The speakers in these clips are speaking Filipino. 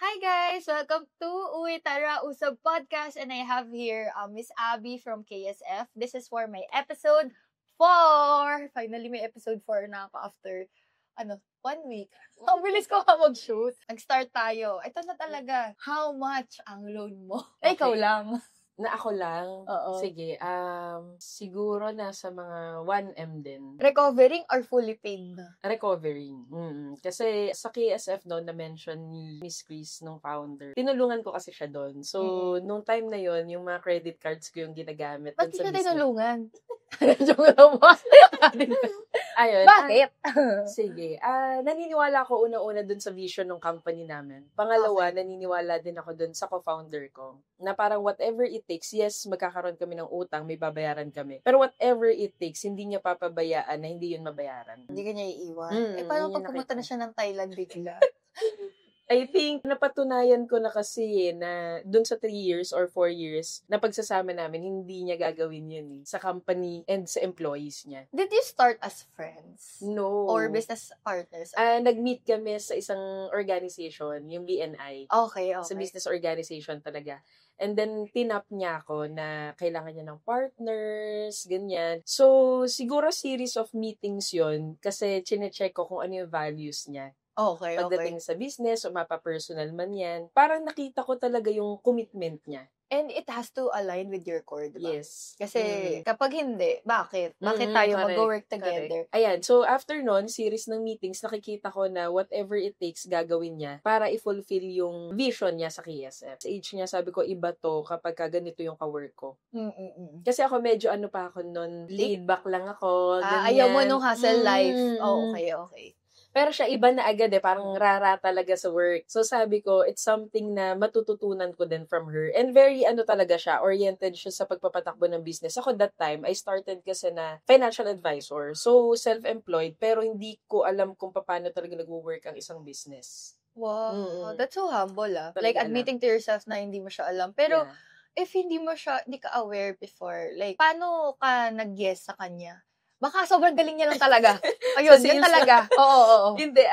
Hi guys! Welcome to Uwi Tara Usab Podcast and I have here Miss Abby from KSF. This is for my episode 4! Finally, may episode 4 na ako after 1 week. Ang bilis ko mag-shoot. Nag-start tayo. Ito na talaga. How much ang loan mo? Okay. Ikaw lang. Na ako lang? Oo. Sige, siguro nasa mga 1M din. Recovering or fully paid na? Recovering. Kasi sa KSF noon, na-mention ni Miss Chris, nung founder, tinulungan ko kasi siya doon. So, nung time na yon yung mga credit cards ko yung ginagamit. Ba't sa siya business. tinulungan? Joke lang mo. Ayun. Bakit? Sige. Naniniwala ako unang-una dun sa vision ng company namin. Pangalawa, naniniwala din ako dun sa co-founder ko. Na parang whatever it takes, yes, magkakaroon kami ng utang, may babayaran kami. Pero whatever it takes, hindi niya papabayaan na hindi yun mabayaran. Hindi ka niya iiwan. Paano pag pumunta na siya ng Thailand bigla? I think, napatunayan ko na kasi na dun sa 3 years or 4 years na pagsasama namin, hindi niya gagawin yun sa company and sa employees niya. Did you start as friends? No. Or business partners? Nag-meet kami sa isang organization, yung BNI. Okay. Sa business organization talaga. And then, tinap niya ako na kailangan niya ng partners, ganyan. So, siguro series of meetings yon kasi chinecheck ko kung ano yung values niya. Okay. Pagdating sa business o mapa-personal man yan, parang nakita ko talaga yung commitment niya. And it has to align with your core, diba? Yes. Kasi kapag hindi, bakit? Bakit tayo mag-work together? Correct. Ayan, so after nun, series ng meetings, nakikita ko na whatever it takes gagawin niya para i-fulfill yung vision niya sa KSF. Sa age niya, sabi ko, iba to kapag ganito yung ka-work ko. Kasi ako medyo pa ako nun, laid back lang ako. Ayaw mo nung hustle life. Okay. Pero siya, iba na agad parang rara talaga sa work. So sabi ko, it's something na matututunan ko din from her. And very, talaga siya, oriented siya sa pagpapatakbo ng business. Ako that time, I started kasi na financial advisor. So, self-employed, pero hindi ko alam kung paano talaga nag-work ang isang business. Wow, that's so humble Talaga like admitting to yourself na hindi mo siya alam. Pero, if hindi ka aware before, like, paano ka nag-yes sa kanya? Baka sobrang galing niya lang talaga. Ayun, yun talaga. Oo. Hindi,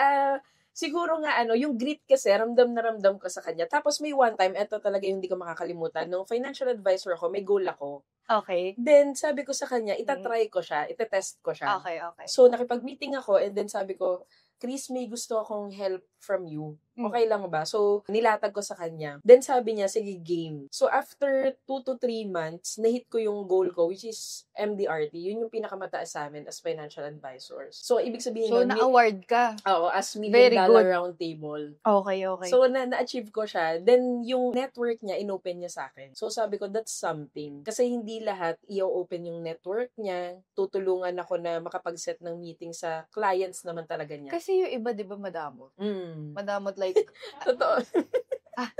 siguro nga, yung grit kasi, ramdam na ramdam ko sa kanya. Tapos may one time, eto talaga yung hindi ko makakalimutan. Nung financial advisor ako, may goal ako. Okay. Then, sabi ko sa kanya, itatry ko siya, itetest ko siya. Okay. So, nakipag-meeting ako, and then sabi ko, Chris, may gusto akong help from you. Okay lang ba? So, nilatag ko sa kanya. Then, sabi niya, sige, game. So, after 2 to 3 months, nahit ko yung goal ko, which is MDRT. Yun yung pinakamataas sa amin as financial advisors. So, ibig sabihin So, na-award ka? Oo, as $1 Very million good. round table. Okay. So, na-achieve ko siya. Then, yung network niya, inopen niya sa akin. So, sabi ko, that's something. Kasi hindi lahat i-open yung network niya. Tutulungan ako na makapag-set ng meeting sa clients naman talaga niya. Kasi yung iba, di ba, madamot? Madamot like... Totoo.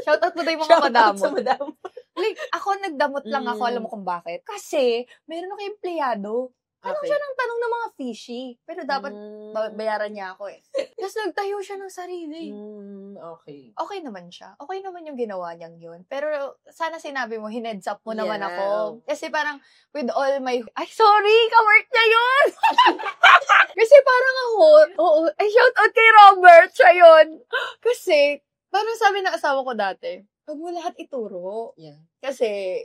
Shoutout mo daw yung mga madamot. Sa madamot. Like, ako nagdamot lang ako. Alam mo kung bakit? Kasi, meron ako empleyado. Tanong siya ng tanong ng mga fishy. Pero dapat bayaran niya ako Tapos nagtayo siya ng sarili. Okay. Okay naman siya. Okay naman yung ginawa niyang yun. Pero sana sinabi mo, hineads up mo naman ako. Kasi parang, with all my... Ay, sorry! Ka-work niya yun! Kasi parang ako, ay, shout out kay Robert, siya yun. Kasi, parang sabi ng asawa ko dati, huwag mo lahat ituro. Yeah. Kasi,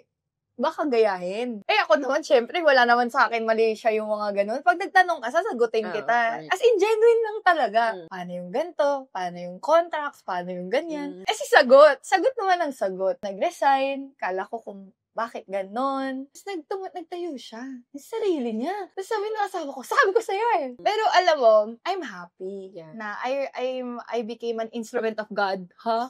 baka gayahin. Ako naman, syempre, wala naman sa akin mali siya yung mga ganun. Pag nagtanong ka, sasagutin kita. Right. As in, genuine lang talaga. Paano yung ganito? Paano yung contracts? Paano yung ganyan? Kasi sagot. Sagot naman ang sagot. Nag-resign. Kala ko kung bakit ganon. Tapos nagtayo siya. Yung sarili niya. Tapos sabi ng asawa ko, sabi ko sa'yo Pero alam mo, I'm happy na I became an instrument of God. Huh?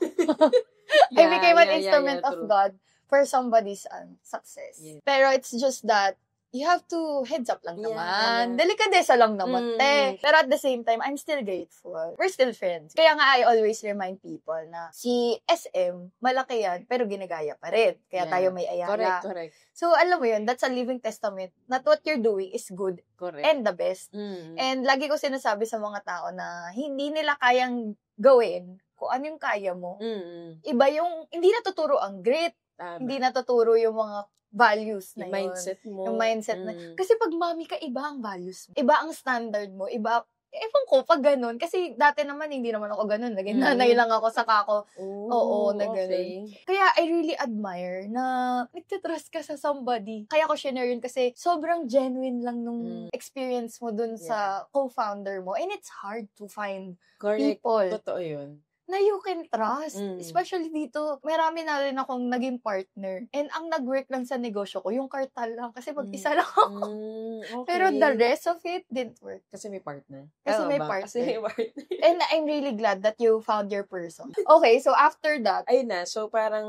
I became an instrument of God for somebody's success. Yeah. Pero it's just that, you have to heads up lang naman. Delikadesa lang naman, Pero at the same time, I'm still grateful. We're still friends. Kaya nga, I always remind people na si SM, malaki yan, pero ginagaya pa rin. Kaya tayo may ayala. Correct. So, alam mo yun, that's a living testament that what you're doing is good and the best. And lagi ko sinasabi sa mga tao na hindi nila kayang gawin kung ano yung kaya mo. Iba yung, hindi natuturo ang grit. Hindi natuturo yung mga values na yung mindset mo. Yung mindset na. Kasi pag mami ka, iba ang values mo. Iba ang standard mo. Iba ewan ko, pag ganun. Kasi dati naman, hindi naman ako ganun. Naging nanay lang ako, saka ako, oo, na ganun. Kaya I really admire na nagtitrust ka sa somebody. Kaya ko share yun kasi sobrang genuine lang nung experience mo dun sa co-founder mo. And it's hard to find people. Totoo yun. Na you can trust. Especially dito, marami na rin akong naging partner. And ang nag-work lang sa negosyo ko, yung kartal lang. Kasi mag-isa lang ako. Okay. Pero the rest of it didn't work. Kasi may partner. Kasi may partner. And I'm really glad that you found your person. Okay, so after that, ayun na. So, parang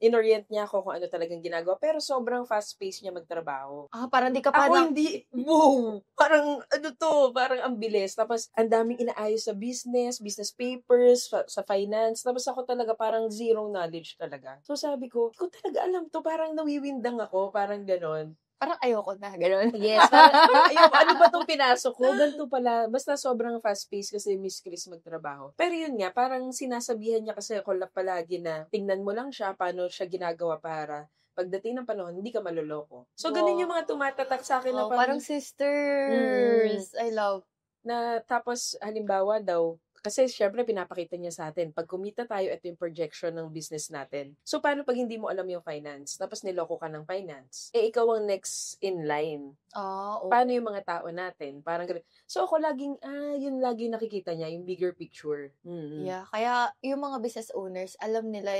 inorient niya ako kung ano talagang ginagawa. Pero sobrang fast-paced niya magtrabaho. parang di ka Ako parang... hindi, boom! Parang, parang ang bilis. Tapos, ang daming inaayos sa business papers, sa finance. Tapos ako talaga parang zero knowledge talaga. So sabi ko, hindi ko talaga alam to. Parang nawiwindang ako. Parang ganon. Parang ayoko na, gano'n. Yes, parang ayoko. Ano ba itong pinasok ko? Ganito pala. Basta sobrang fast-paced kasi Miss Chris magtrabaho. Pero yun nga, parang sinasabihan niya kasi ako palagi na tingnan mo lang siya, paano siya ginagawa para pagdating ng panahon, hindi ka maloloko. So, ganun yung mga tumatatak sa akin na parang sisters. I love. Na tapos, halimbawa daw, kasi syempre pinapakita niya sa atin, pag kumita tayo, ito yung projection ng business natin. So, paano pag hindi mo alam yung finance, tapos niloko ka ng finance? Ikaw ang next in line. Okay. Paano yung mga tao natin? Parang ganun. So, ako laging, yun lagi nakikita niya, yung bigger picture. Yeah, kaya yung mga business owners, alam nila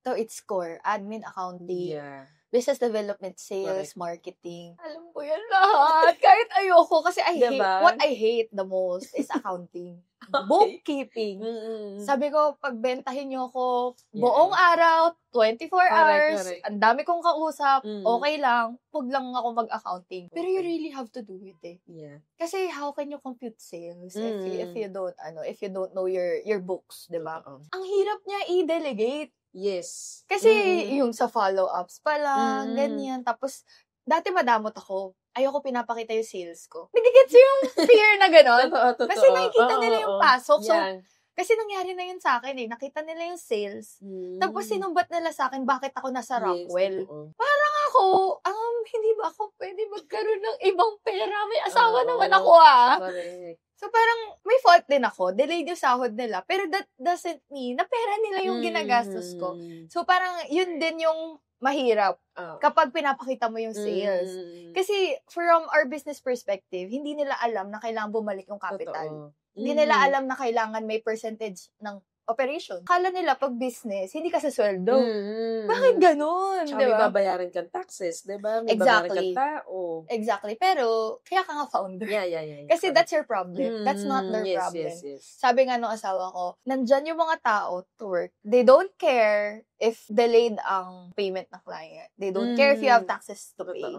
to its core, admin, accounting, business development, sales, marketing. Alam ko yan lahat. Kahit ayoko. Kasi what I hate the most is accounting. Bookkeeping. Sabi ko, pagbentahin nyo ako buong araw, 24 hours, ang dami kong kausap, okay lang, huwag lang ako mag-accounting. Pero you really have to do it Yeah. Kasi how can you compute sales if you don't know your books, di ba? Ang hirap niya i-delegate. Yes. Kasi yung sa follow-ups pa lang, ganyan. Tapos, dati madamot ako. Ayoko pinapakita yung sales ko. Nagigets yung fear na gano'n. Totoo. Kasi nakikita nila yung pasok. So, kasi nangyari na yun sa akin Nakita nila yung sales. Tapos, sinumbat nila sa akin bakit ako nasa Rockwell. Parang ako, hindi ba ako pwede magkaroon ng ibang pera? May asawa naman ako Correct. So, parang may fault din ako. Delayed yung sahod nila. Pero that doesn't mean na pera nila yung ginagastos ko. So, parang yun din yung mahirap kapag pinapakita mo yung sales. Kasi from our business perspective, hindi nila alam na kailangan bumalik yung capital. Hindi nila alam na kailangan may percentage ng operation. Kala nila pag business, hindi ka sa sweldo. Bakit ganun? Tsaka diba? may babayaran kang taxes, diba? May Exactly. babayaran kang tao. Exactly. Pero, kaya ka nga founder. Yeah. Kasi that's your problem. That's not their problem. Yes. Sabi nga nung asawa ko, nandyan yung mga tao to work. They don't care if delayed ang payment ng client. They don't care if you have taxes to pay.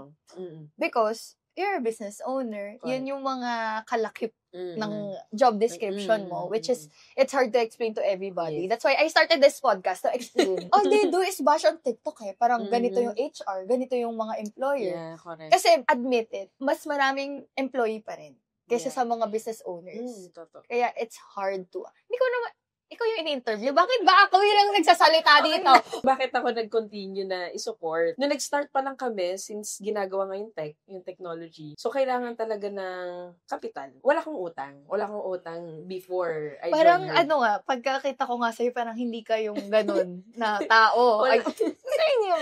Because, you're a business owner. Yun yung mga kalakip ng job description mo, which is, it's hard to explain to everybody. That's why I started this podcast to explain. All they do is bash on TikTok Parang ganito yung HR, ganito yung mga employer. Yeah, correct. Kasi, admit it, mas maraming employee pa rin kaysa sa mga business owners. Kaya, it's hard to, hindi ko naman, ikaw yung in-interview. Bakit ba ako yung nagsasalita dito? Bakit ako nag-continue na i-support? Nung nag-start pa lang kami, since ginagawa nga yung yung technology, so kailangan talaga ng kapital. Wala kong utang before I parang joined her. pagkakita ko nga sa'yo, parang hindi ka yung ganun na tao. Ay,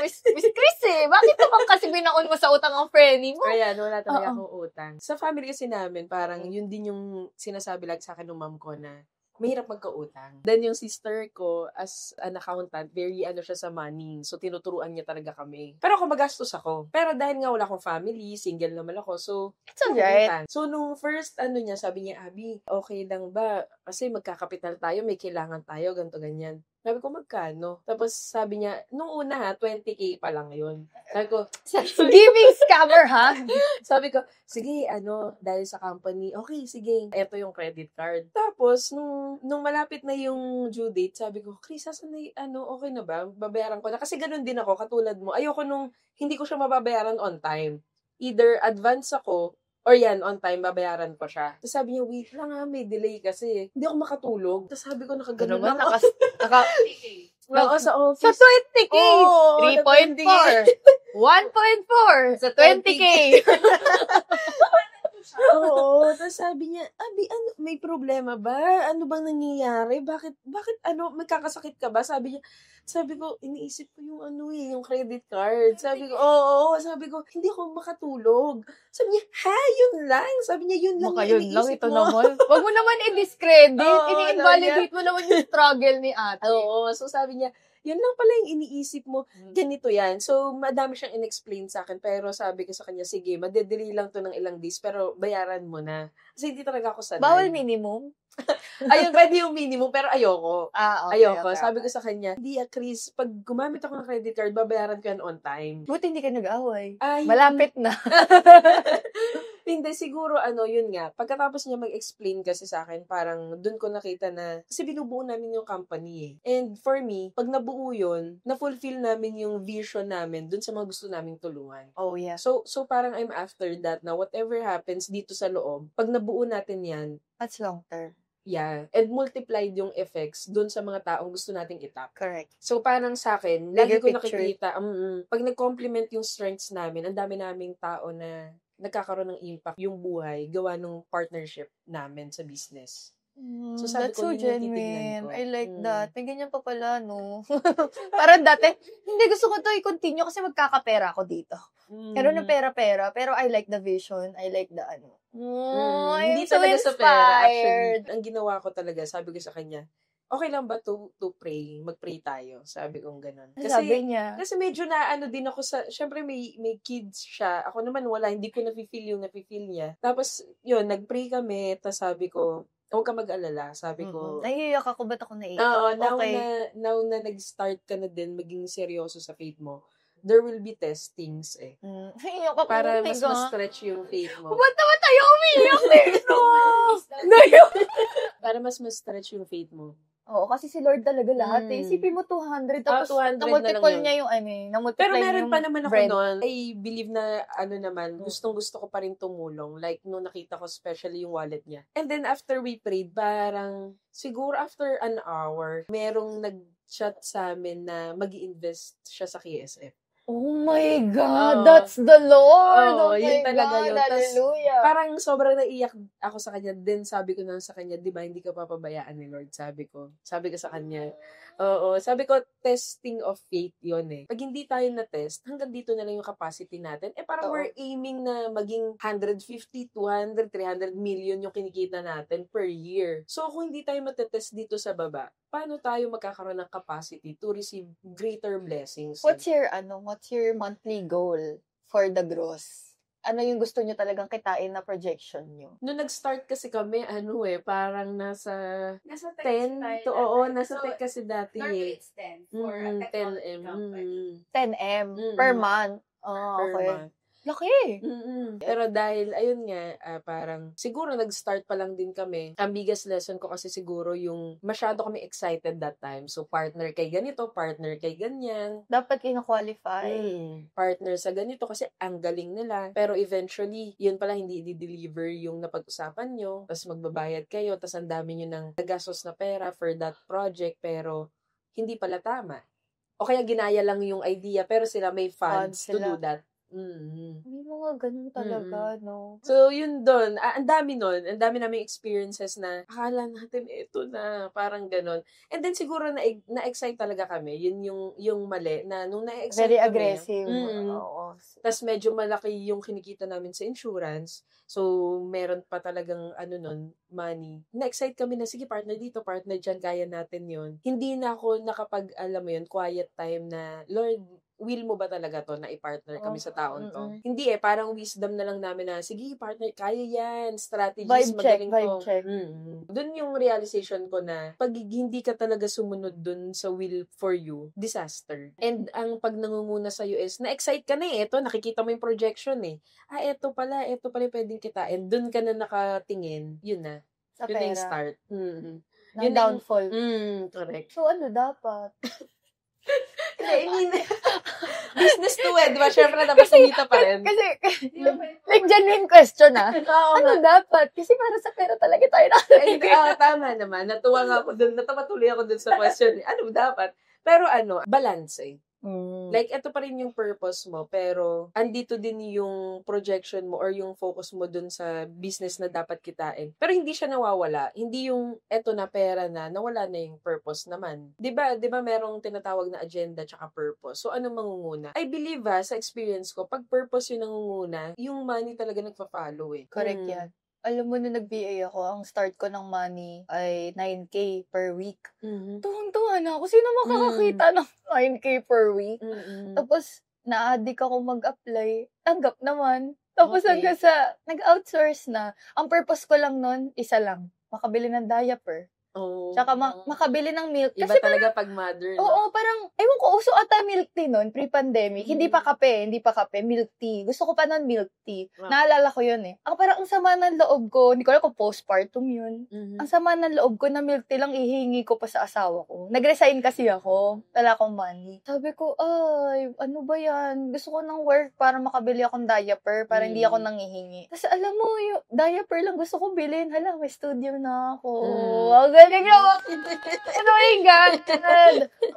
Miss Chris bakit naman kasi binaon mo sa utang ang friendly mo? Ayan, wala talaga akong utang. Sa family kasi namin, parang yun din yung sinasabi lang sa akin ng mom ko na mahirap magkautang. Then yung sister ko, as an accountant, very siya sa money. So, tinuturuan niya talaga kami. Pero ako magastos ako. Pero dahil nga wala akong family, single naman ako, so, it's alright. So, nung first, niya, sabi niya, Abby, okay lang ba? Kasi magkakapital tayo, may kailangan tayo, ganito, ganyan. Sabi ko, magkano? Tapos sabi niya, nung una 20K pa lang yun. Sabi ko, giving scammer, ha? Sabi ko, sige, dahil sa company, okay, sige, eto yung credit card. Tapos, nung malapit na yung due date, sabi ko, Chris, asan na okay na ba? Babayaran ko na. Kasi ganun din ako, katulad mo. Ayoko nung hindi ko siya mababayaran on time. Either advance ako, or yan, on time, babayaran ko siya. Tapos sabi niya, wait lang may delay kasi. Hindi ako makatulog. Tapos sabi ko, nakaganon lang. Oo, sa office. Sa 20K! Oh, 3.4. 1.4 sa 20K. Oo, tapos sabi niya, Abi, may problema ba? Ano bang nangyayari? Bakit, magkakasakit ka ba? Sabi ko, iniisip ko yung yung credit card. Sabi ko, oo, sabi ko, hindi ako makatulog. Sabi niya, yun lang. Sabi niya, yun lang Baka yung yun lang, iniisip ito mo. naman. Huwag mo naman i-discredit. Oo, Ini-invalidate mo naman yung struggle ni ate. Oo, so sabi niya, yun lang pala yung iniisip mo. Ganito yan. So, madami siyang in-explain sa akin. Pero sabi ko sa kanya, sige, madedeli lang to ng ilang days, pero bayaran mo na. Kasi hindi talaga ako sanay. Bawal minimum? Ayun, pwede yung minimum, pero ayoko. Okay. Ayoko. Sabi ko sa kanya, hindi Chris, pag gumamit ako ng credit card, babayaran ko yan on time. Buti hindi ka nag-away. Ay, Malapit na. Hindi, siguro, yun nga. Pagkatapos niya mag-explain kasi sa akin, parang dun ko nakita na, kasi binubuo namin yung company eh. And for me, pag nabuo yun, na-fulfill namin yung vision namin dun sa mga gusto naming tulungan. Oh, yeah. So parang I'm after that na whatever happens dito sa loob, pag nabuo natin yan, That's long term. yeah, and multiplied yung effects dun sa mga taong gusto nating itap. Correct. So, parang sa akin, lagi ko nakikita, pag nag-complement yung strengths namin, ang dami naming tao na nagkakaroon ng impact yung buhay, gawa ng partnership namin sa business. So, sabi That's ko, so yun yung titignan genuine. ko. I like that. May ganyan pa pala, no? Parang dati, hindi gusto ko to i-continue kasi magkakapera ako dito. Pero na pera-pera. Pero I like the vision. I like the ano. I'm Hindi so talaga sa pera. inspired. Actually, ang ginawa ko talaga, sabi ko sa kanya, okay lang ba to pray? Mag-pray tayo. Sabi kong ganun. Sabi niya. Kasi medyo na din ako sa, syempre may kids siya. Ako naman wala, hindi ko nafe-feel yung nafe-feel niya. Tapos, yun, nag-pray kami. Tapos sabi ko, huwag ka mag-alala. Sabi ko, naiiyak ako, ba't ako naiiyak? Oo, Okay. now na nag-start ka na din maging seryoso sa faith mo, there will be testings eh. Naiiyak ako. Para Oh my mas God. ma-stretch yung faith mo. Ba't naman tayo umiiyak dito? Para mas ma-stretch yung faith mo. Oo, kasi si Lord talaga lahat eh. Isipin mo 200, tapos 200 na lang na-multiple yun. niya yung na-multiply Pero meron yung pa naman ako bread. noon. I believe na, gustong-gusto ko pa rin tumulong. Like, nung nakita ko especially yung wallet niya. And then, after we prayed, parang, siguro after an hour, merong nag-chat sa amin na mag-i-invest siya sa KSF. Oh my God, that's the Lord! Oh yun my talaga God, yun. Tas, hallelujah! parang sobrang naiyak ako sa kanya. Then sabi ko na sa kanya, di ba, hindi ka papabayaan ni Lord, sabi ko sa kanya. Oo, sabi ko, testing of faith yun eh. Pag hindi tayo na-test, hanggang dito na lang yung capacity natin. Parang we're aiming na maging 150, 200, 300 million yung kinikita natin per year. So, kung hindi tayo matetest dito sa baba, paano tayo magkakaroon ng capacity to receive greater blessings? What's your monthly goal for the gross? Ano yung gusto nyo talagang kitain na projection nyo? Nung nag-start kasi kami, parang nasa 10 to, nasa tech kasi dati Normally eh. it's 10 for a technology 10M. company. 10M per month? Per Okay. month. Laki! Pero dahil, ayun nga, parang, siguro nag-start pa lang din kami. Ang biggest lesson ko kasi siguro yung masyado kami excited that time. So, partner kay ganito, partner kay ganyan. Dapat kina-qualify. Partner sa ganito kasi ang galing nila. Pero eventually, yun pala hindi i-deliver yung napag-usapan nyo. Tapos magbabayad kayo. Tapos ang dami nyo ng nagastos na pera for that project. Pero, hindi pala tama. O kaya ginaya lang yung idea pero sila may funds to do that. May mga ganun talaga, no? So, yun doon. Ang dami nun. Ang dami naming experiences na akala natin ito na parang ganun. And then siguro na-excite talaga kami. Yun yung mali na nung na-excite Very kami. aggressive. Oo. Tapos medyo malaki yung kinikita namin sa insurance. So, meron pa talagang nun, money. Na-excite kami na, sige, partner dito, partner dyan, kaya natin yun. Hindi na ako alam mo yun, quiet time na, Lord, will mo ba talaga to na i-partner kami sa taon to? Hindi parang wisdom na lang namin na, sige, partner, kaya yan, strategies, magaling vibe to. check. Doon yung realization ko na, pag hindi ka talaga sumunod dun sa will for you, disaster. And ang pag nangunguna sa US, na-excite ka na ito, nakikita mo yung projection ito pala yung pwedeng kitain. Doon ka na nakatingin, yun na. Sa Yun pera. na yung start. Ng downfall. Correct. So, ano dapat? I mean, business to di ba? Siyempre, dapat kumita pa rin. Kasi, like, genuine question ano dapat? Kasi para sa pera talaga tayo nakakita. Tama naman. Natuwa nga ako dun. Natawa tuloy ako dun sa question. Ano dapat? Pero balance Like, ito pa rin yung purpose mo, pero andito din yung projection mo or yung focus mo dun sa business na dapat kitain. Pero hindi siya nawawala. Hindi yung eto na pera na, nawala na yung purpose naman. Di ba merong tinatawag na agenda tsaka purpose? So, ano mangunguna? I believe sa experience ko, pag purpose yung nangunguna, yung money talaga nagpa-follow eh. Correct yan. Alam mo, nung nag-VA ako, ang start ko ng money ay 9K per week. Tuwang-tuwa na ako. Sino makakakita ng 9K per week? Tapos, na-addict ako mag-apply. Tanggap naman. Tapos hanggang sa, nag-outsource na. Ang purpose ko lang nun, isa lang. Makabili ng diaper. Tsaka makabili ng milk. Iba Kasi talaga pag mother. No? Oo, parang, ewan ko, uso ata milk tea nun, pre-pandemic. Hindi pa kape, milk tea. Gusto ko pa nun milk tea. Naalala ko yun eh. Ako parang ang sama ng loob ko, hindi ko alam kung postpartum yun. Ang sama ng loob ko na milk tea lang ihingi ko pa sa asawa ko. Nag-resign kasi ako. Wala akong money. Sabi ko, ay, ano ba yan? Gusto ko ng work para makabili akong diaper, para hindi ako nangihingi. Kasi alam mo, yung diaper lang gusto kong bilhin. Hala, may studio na ako. Ang galing na ako. Oh my God.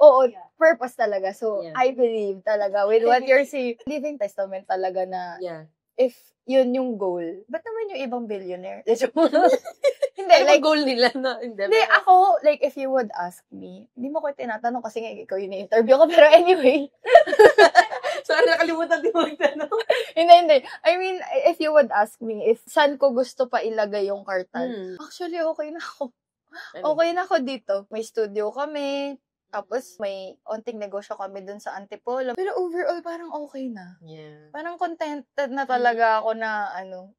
Oo, purpose talaga. So, I believe talaga with what you're saying. Living testament talaga na if yun yung goal, ba't naman yung ibang billionaire? Hindi, like, goal nila na. Hindi, ako, like, if you would ask me, hindi mo ko tinatanong kasi nga ikaw yung interview ko, pero anyway. Sorry, nakalimutan din mo magtanong. Hindi. I mean, if you would ask me, if saan ko gusto pa ilagay yung kartal, actually, okay na ako. Okay na ako dito. May studio kami, tapos may onting negosyo kami dun sa Antipolo. Pero overall, parang okay na. Yeah. Parang contented na talaga ako na,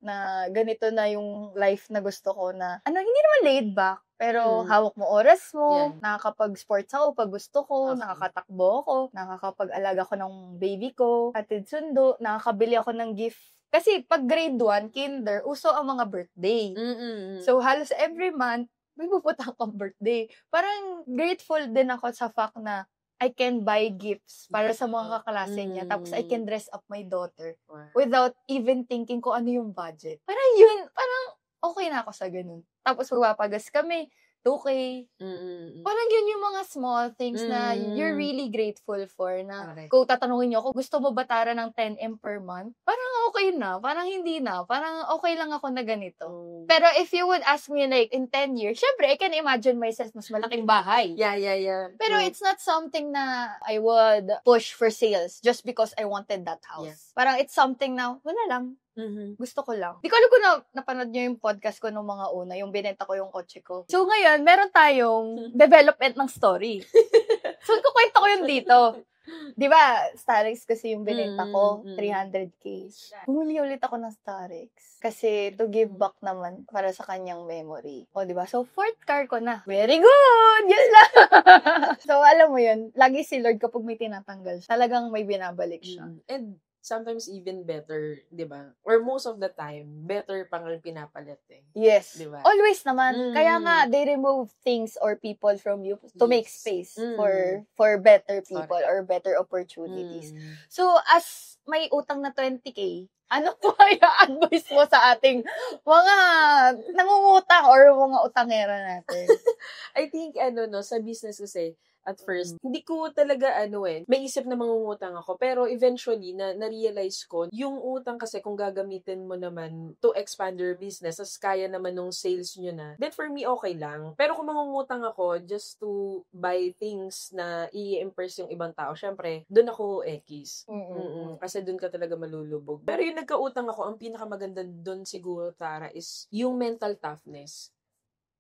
na ganito na yung life na gusto ko na, hindi naman laid back, pero hawak mo oras mo, nakakapag-sports ako pag gusto ko, nakakatakbo ako, nakakapag-alaga ko ng baby ko, atid sundo, nakakabili ako ng gift. Kasi pag grade 1, kinder, uso ang mga birthday. So, halos every month, may pupunta akong birthday. Parang grateful din ako sa fact na I can buy gifts para sa mga kaklase niya. Tapos I can dress up my daughter without even thinking kung ano yung budget. Parang okay na ako sa ganun. Tapos magpapagas kami, 2K. Parang yun yung mga small things na you're really grateful for na kung tatanungin niyo ako, gusto mo ba tara ng 10M per month? Parang okay na. Parang hindi na. Parang okay lang ako na ganito. Pero if you would ask me like in 10 years, syempre, I can imagine myself mas malaking bahay. Yeah. Pero it's not something na I would push for sales just because I wanted that house. Yeah. Parang it's something na, wala lang. Gusto ko lang. Di ko alam kung napanood niyo yung podcast ko nung mga una, yung binenta ko yung kotse ko. So ngayon, meron tayong development ng story. So kukwento ko yun dito. Di ba, Starex kasi yung binenta ko, 300K. Bumili ulit ako ng Starex. Kasi to give back naman para sa kanyang memory. O, di ba? So, 4th car ko na. Very good! Yun lang! So, alam mo yun, lagi si Lord kapag may tinatanggal, talagang may binabalik siya. And sometimes even better, di ba? Or most of the time, better pang pinapalit eh. Yes. Di ba? Always naman. Kaya nga, they remove things or people from you to make space for better people or better opportunities. So, as may utang na 20K, ano po yung advice mo sa ating mga nangungutang or mga utangera natin? I think, sa business kasi, at first, hindi ko talaga, may isip na mangungutang ako. Pero eventually, na-realize ko, yung utang kasi kung gagamitin mo naman to expand your business, as kaya naman nung sales nyo na, then for me, okay lang. Pero kung mangungutang ako just to buy things na i-impress yung ibang tao, syempre, doon ako ekis. Kasi doon ka talaga malulubog. Pero yung nagkautang ako, ang pinakamaganda doon siguro, Tara, is yung mental toughness.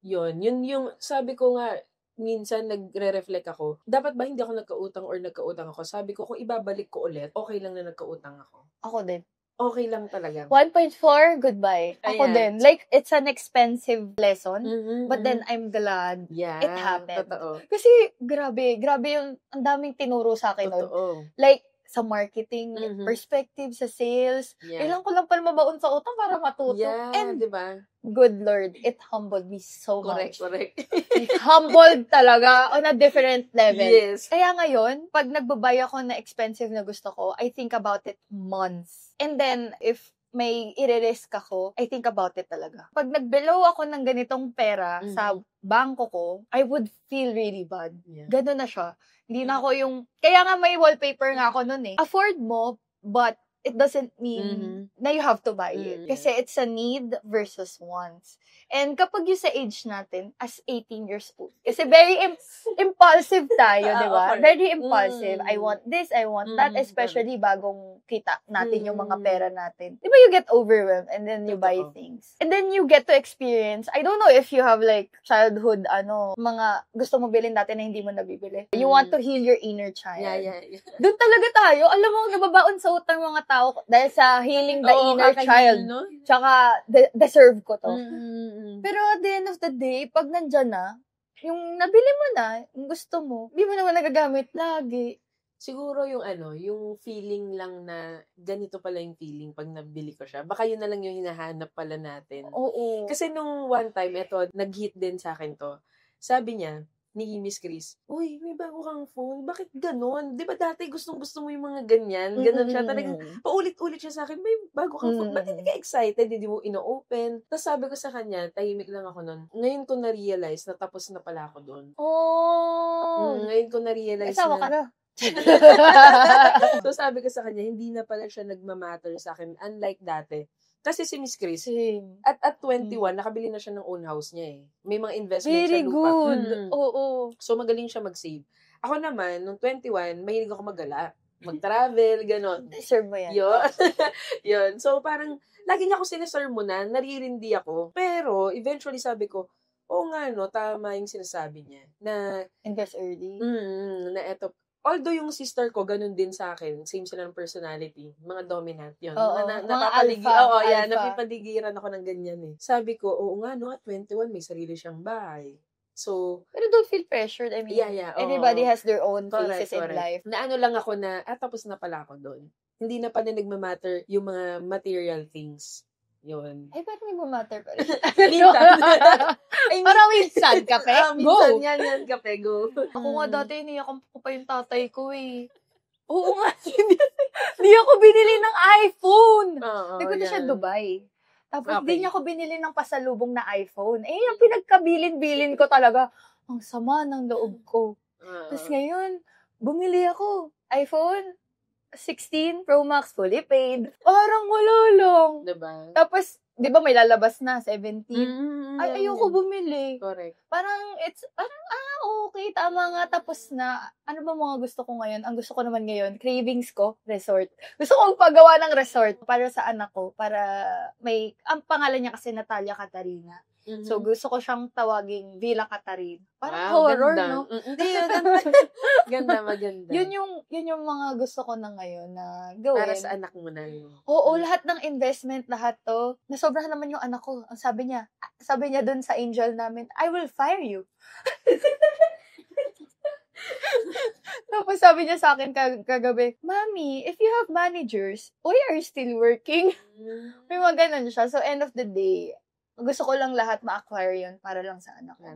Yun yung, sabi ko nga, minsan nagre-reflect ako, dapat ba hindi ako nagkautang ako? Sabi ko, kung ibabalik ko ulit, okay lang na nagkautang ako. Ako din. Okay lang talaga. 1.4, goodbye. Ako din. Like, it's an expensive lesson, but then I'm glad it happened. Totoo. Kasi, grabe yung, ang daming tinuro sa akin nun. Like, sa marketing perspective, sa sales. Kailangan ko lang pala mabaon sa utang para matuto. Yeah, and diba? Good Lord, it humbled me so much. Correct. It humbled talaga on a different level. Yes. Kaya ngayon, pag nagbabay ako na expensive na gusto ko, I think about it months. And then, if may i-risk ako, I think about it talaga. Pag nag-below ako ng ganitong pera sa bangko ko, I would feel really bad. Yeah. Ganun na siya. Hindi na ako yung, kaya nga may wallpaper nga ako nun eh. Afford mo, but it doesn't mean na you have to buy it. Kasi it's a need versus wants. And kapag yung sa age natin, as 18 years old, kasi very impulsive tayo, di ba? Very impulsive. I want this, I want that, especially bagong kita natin yung mga pera natin. Di ba you get overwhelmed and then you buy things. And then you get to experience, I don't know if you have like childhood, mga gusto mo bilhin dati na hindi mo nabibili. You want to heal your inner child. Yeah. Doon talaga tayo. Alam mo, nababaon sa utang mga tao dahil sa healing the inner child. No? Tsaka, deserve ko to. Pero at the end of the day, pag nandyan na, yung nabili mo na, yung gusto mo, di mo naman nagagamit lagi. Siguro yung feeling lang na ganito pala yung feeling pag nabili ko siya. Baka yun na lang yung hinahanap pala natin. Oo. Kasi nung one time, nag-hit din sa akin to. Sabi niya, ni Miss Chris, uy, may bago kang phone. Bakit ganon? Di ba dati gustong-gusto mo yung mga ganyan? Ganon siya. Talagang paulit-ulit siya sa akin, may bago kang phone. Ba't hindi ka excited? Hindi mo ino-open? Tapos sabi ko sa kanya, tahimik lang ako nun. Ngayon ko na-realize na tapos na pala ako doon. Ngayon ko na-realize Asawa ka na. So sabi ko sa kanya, hindi na pala siya nagmamatter sa akin. Unlike dati. Kasi si Miss Chris, at 21, nakabili na siya ng own house niya eh. May mga investment Very sa lupa. good. Oo. So, magaling siya mag-save. Ako naman, nung 21, mahilig ako mag-gala. Mag-travel, gano'n. Deserve mo yan. Yun. So, parang, lagi niya ako sinasermonan, naririndi ako. Pero, eventually sabi ko, oo nga, no, tama yung sinasabi niya. Na, invest early. Na eto, although yung sister ko, ganun din sa akin. Same sila ng personality. Mga dominant. Yun. Mga alpha. Napipaligiran ako ng ganyan eh. Sabi ko, oo nga, no, at 21, may sarili siyang bahay. So, pero don't feel pressured. I mean, everybody has their own phases in life. Na lang ako na, tapos na pala ako doon. Hindi na pa nagmamatter yung mga material things. Yun. Ay, ba't may bumatter pa rin? Parang minsan, kape, go! Minsan yan, kape, go. Ako nga dati, iniyakan ko pa yung tatay ko eh. Oo nga, hindi ako binili ng iPhone. Nagpunta siya Dubai. Tapos, di niya ako binili ng pasalubong na iPhone. Eh, yung pinagkabilin-bilin ko talaga, ang sama ng loob ko. Tapos ngayon, bumili ako. iPhone 16 Pro Max, fully paid. Parang wala lang. Diba? Tapos, di ba may lalabas na, 17? Ay, ayoko bumili. Correct. Parang, okay, tama nga, tapos na. Ano ba mga gusto ko ngayon? Ang gusto ko naman ngayon, cravings ko, resort. Gusto ko magpagawa ng resort para sa anak ko, para ang pangalan niya kasi Natalia Catarina. So, gusto ko siyang tawaging Villa Catarina. Parang horror, ganda. No? Hindi, ganda, maganda. Yun yung mga gusto ko na ngayon na gawin. Para sa anak mo na yun. Oo, lahat ng investment, lahat to. Nasobrahan naman yung anak ko. Ang sabi niya dun sa angel namin, I will fire you. Tapos sabi niya sa akin kagabi, Mommy, if you have managers, why are you still working? May mga ganun siya. So, end of the day, gusto ko lang lahat ma-acquire yun para lang sa anak ko.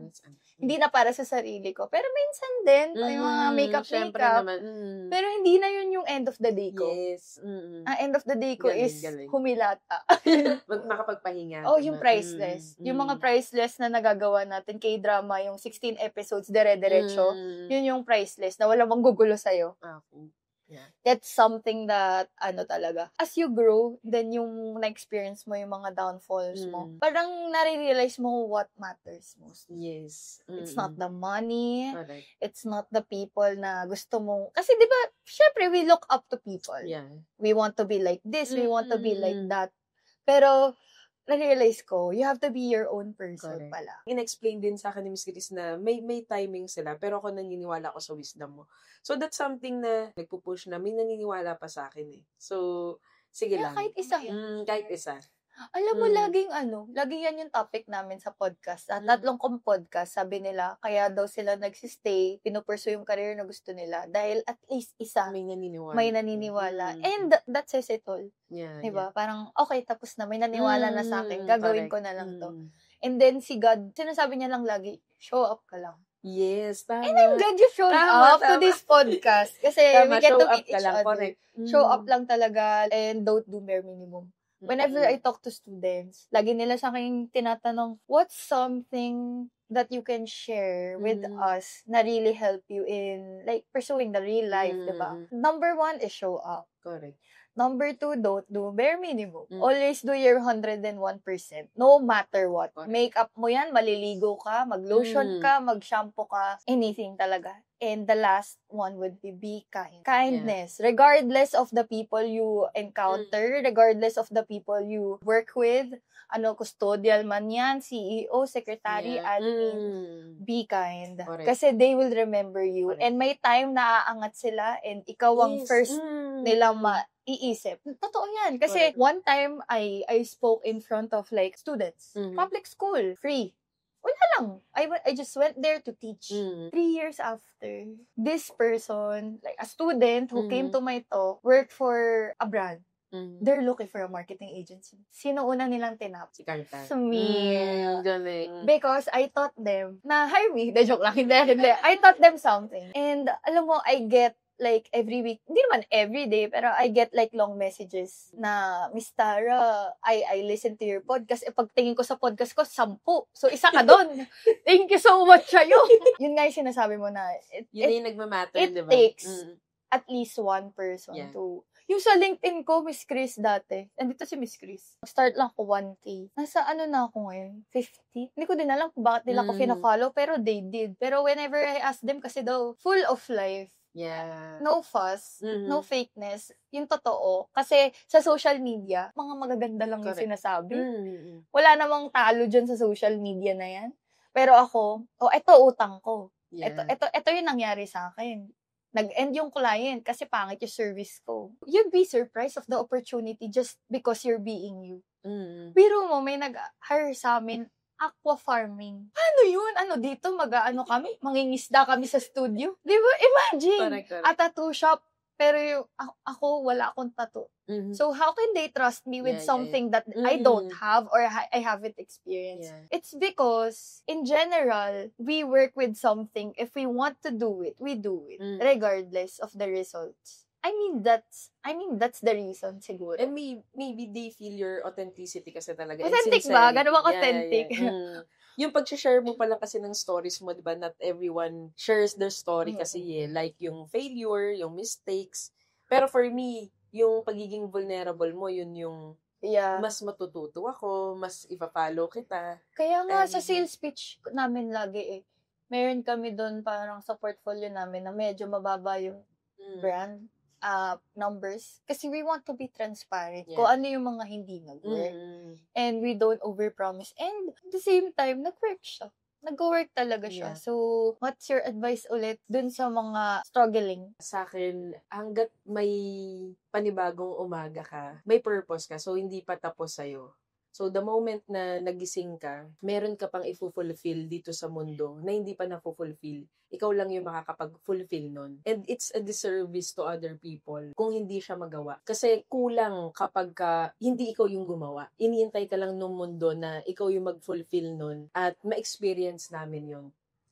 Hindi na para sa sarili ko. Pero minsan din, yung mga makeup. Naman. Pero hindi na yun yung end of the day ko. Yes. Ang end of the day ko is humilata. Makapagpahinga. Yung priceless. Yung mga priceless na nagagawa natin, K-drama, yung 16 episodes, dire-diretso, yun yung priceless, na walang manggugulo sa'yo. Yeah. That's something that, talaga, as you grow, then yung na-experience mo yung mga downfalls mo, parang nare-realize mo what matters most. Yes. It's not the money. Correct. It's not the people na gusto mo. Kasi di ba, syempre, we look up to people. Yeah. We want to be like this, we want to be like that. Pero, na-realize ko, you have to be your own person pala. In-explain din sa akin ni Miss Chris na may timing sila, pero ako naniniwala ko sa wisdom mo. So, that's something na nagpupush na may naniniwala pa sa akin eh. So, sige lang. Kahit isa. Kahit isa. Alam mo, laging yan yung topic namin sa podcast. Tatlong kong podcast, sabi nila, kaya daw sila nagsistay, pinupursue yung career na gusto nila. Dahil at least isa, may naniniwala. And that says it all. Yeah, diba? Parang, okay, tapos na, may naniwala na sa akin, gagawin ko na lang to. And then si God, sinasabi niya lang lagi, show up ka lang. Yes, tama. And I'm glad you showed up to this podcast. Kasi we get to meet each other. Correct. Show up lang talaga and don't do bare minimum. Whenever I talk to students, lagi nila sa akin tinatanong, what's something that you can share with us na really help you in like pursuing the real life, diba? Number 1 is show up. Correct. Number 2, don't do bare minimum. Always do your 101%, no matter what. Correct. Makeup mo yan, maliligo ka, mag-lotion ka, mag-shampoo ka, anything talaga. And the last one would be kind. Kindness. Regardless of the people you encounter, regardless of the people you work with, custodial man yan, CEO, secretary, admin, be kind. Correct. Kasi they will remember you. Correct. And may time na aangat sila and ikaw ang first nilang iisip. Totoo yan. Kasi one time, I spoke in front of like students. Public school. Free. Wala lang. I just went there to teach. 3 years after, this person, like a student who came to my talk, worked for a brand. They're looking for a marketing agency. Sino una nilang tinap? Si Carta. Me. Galing. Because I taught them na hire me. De, joke lang. Hindi. I taught them something. And alam mo, I get like every week, hindi naman every day, pero I get like long messages na, Miss Tara, I listen to your podcast. Pagtingin ko sa podcast ko, 10. So, isa ka doon. Thank you so much sa'yo. Yun nga yung sinasabi mo na, yun yung nagmamatter, it diba? takes at least one person to... Yung sa LinkedIn ko, Miss Chris dati. Andito si Miss Chris. Start lang ko 1K. Nasa na ako ngayon? 50? Hindi ko din alam kung bakit nila ko fina-follow, pero they did. Pero whenever I ask them, kasi daw, full of life. Yeah. No fuss, no fakeness. Yung totoo. Kasi sa social media, mga magaganda lang yung sinasabi. Wala namang talo dyan sa social media na yan. Pero ako, ito utang ko. Yeah. Ito yung nangyari sa akin. Nag-end yung client kasi pangit yung service ko. You'd be surprised of the opportunity just because you're being you. Pero mo, may nag-hire sa amin, aqua farming. Ano yun? Dito, kami? Mangingisda kami sa studio? Di ba? Imagine! Correct. A tattoo shop, pero yung, ako, wala akong tattoo. So, how can they trust me with something that I don't have or I haven't experienced? Yeah. It's because, in general, we work with something. If we want to do it, we do it. Regardless of the results. I mean, that's the reason siguro. And maybe they feel your authenticity kasi talaga. Authentic ba? Ganun ba authentic? Yeah. Yung pag-share mo pala kasi ng stories mo, diba? Not everyone shares their story kasi like yung failure, yung mistakes. Pero for me, yung pagiging vulnerable mo, yun yung mas matututo ako, mas ipa-follow kita. Kaya nga, sa sales pitch namin lagi meron kami doon parang sa portfolio namin na medyo mababa yung brand numbers. Kasi we want to be transparent kung ano yung mga hindi nag-work. And we don't overpromise. And at the same time, nag-work siya. Nag-work talaga siya. Yeah. So, what's your advice ulit dun sa mga struggling? Sa akin, hanggat may panibagong umaga ka, may purpose ka, so hindi pa tapos sa'yo. So, the moment na nagising ka, meron ka pang i-fulfill dito sa mundo na hindi pa na-fulfill. Ikaw lang yung makakapag-fulfill nun. And it's a disservice to other people kung hindi siya magawa. Kasi kulang kapag hindi ikaw yung gumawa. Iniintay ka lang ng mundo na ikaw yung mag-fulfill nun at ma-experience namin yun.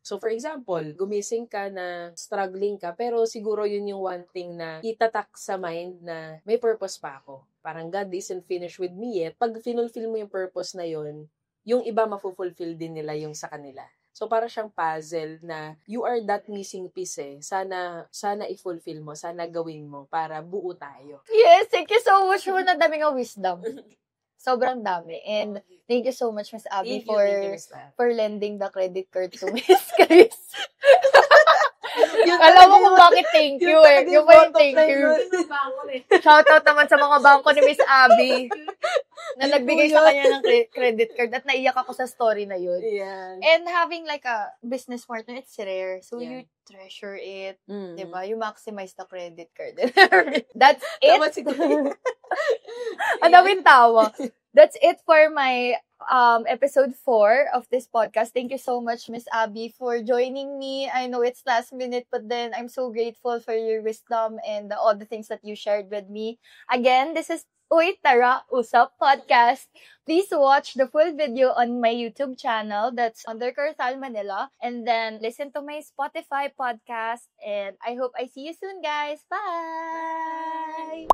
So, for example, gumising ka na struggling ka, pero siguro yun yung one thing na itatak sa mind na may purpose pa ako. Parang God isn't finished with me yet. Pag finulfill mo yung purpose na yun, yung iba mafulfill din nila yung sa kanila. So, para siyang puzzle na you are that missing piece Sana i-fulfill mo, sana gawin mo para buo tayo. Yes, thank you so much for na daming wisdom. Sobrang dami. And thank you so much, Miss Abby, for lending the credit card to Miss Chris. Alam mo kung bakit thank you Yung pa yung thank you. Shoutout naman sa mga bangko ni Miss Abby na nagbigay sa kanya ng credit card at naiyak ako sa story na yun. Yeah. And having like a business partner, it's rare. So you treasure it. Diba? You maximize the credit card. That's it. Ang daming tawa. That's it for my episode 4 of this podcast. Thank you so much, Miss Abby, for joining me. I know it's last minute, but then I'm so grateful for your wisdom and all the things that you shared with me. Again, this is Uy Tara Usap Podcast. Please watch the full video on my YouTube channel. That's under Carsal Manila. And then listen to my Spotify podcast. And I hope I see you soon, guys. Bye!